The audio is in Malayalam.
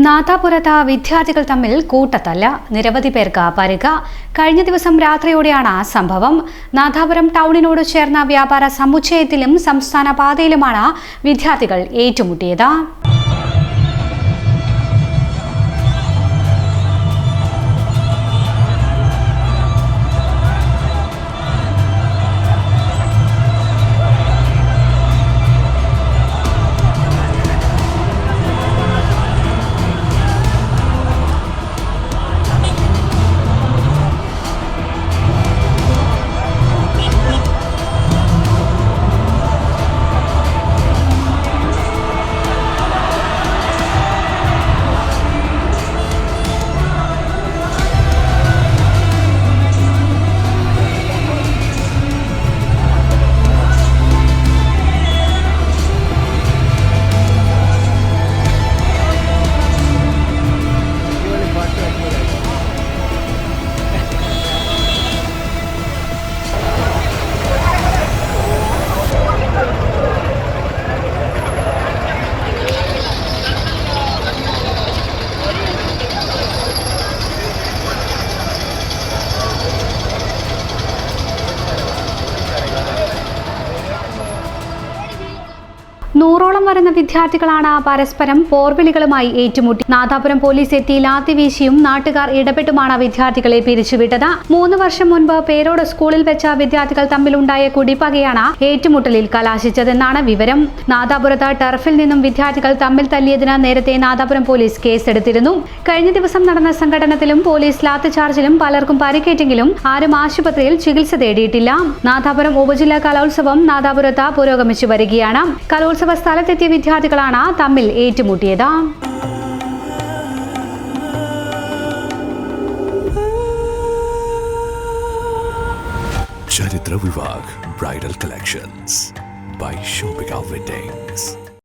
നാദാപുരത്ത് വിദ്യാർത്ഥികൾ തമ്മിൽ കൂട്ടത്തല്ല്, നിരവധി പേർക്ക് പരിക്ക്. കഴിഞ്ഞ ദിവസം രാത്രിയോടെയാണ് സംഭവം. നാദാപുരം ടൗണിനോട് ചേർന്ന വ്യാപാര സമുച്ചയത്തിലും സംസ്ഥാന പാതയിലുമാണ് വിദ്യാർത്ഥികൾ ഏറ്റുമുട്ടിയത്. നൂറോളം വരുന്ന വിദ്യാർത്ഥികളാണ് പരസ്പരം പോർവിളികളുമായി ഏറ്റുമുട്ടി. നാദാപുരം പോലീസ് എത്തി ലാത്തിവീശിയും നാട്ടുകാർ ഇടപെട്ടുമാണ് വിദ്യാർത്ഥികളെ പിരിച്ചുവിട്ടത്. 3 വർഷം മുൻപ് പേരോട് സ്കൂളിൽ വെച്ച വിദ്യാർത്ഥികൾ തമ്മിലുണ്ടായ കുടിപ്പകയാണ് ഏറ്റുമുട്ടലിൽ കലാശിച്ചതെന്നാണ് വിവരം. നാദാപുരത്ത് ടർഫിൽ നിന്നും വിദ്യാർത്ഥികൾ തമ്മിൽ തല്ലിയതിന് നേരത്തെ നാദാപുരം പോലീസ് കേസെടുത്തിരുന്നു. കഴിഞ്ഞ ദിവസം നടന്ന സംഘടനത്തിലും പോലീസ് ലാത്തിചാർജിലും പലർക്കും പരിക്കേറ്റെങ്കിലും ആരും ആശുപത്രിയിൽ ചികിത്സ തേടിയിട്ടില്ല. നാദാപുരം ഉപജില്ലാ കലോത്സവം നാദാപുരത്ത് പുരോഗമിച്ചു വരികയാണ്. കലോത്സവ സ്ഥലത്തെത്തിയ വിദ്യാർത്ഥികളാണ് തമ്മിൽ ഏറ്റുമുട്ടിയത്. ചരിത്ര Vivah bridal collections by Shobhika Weddings.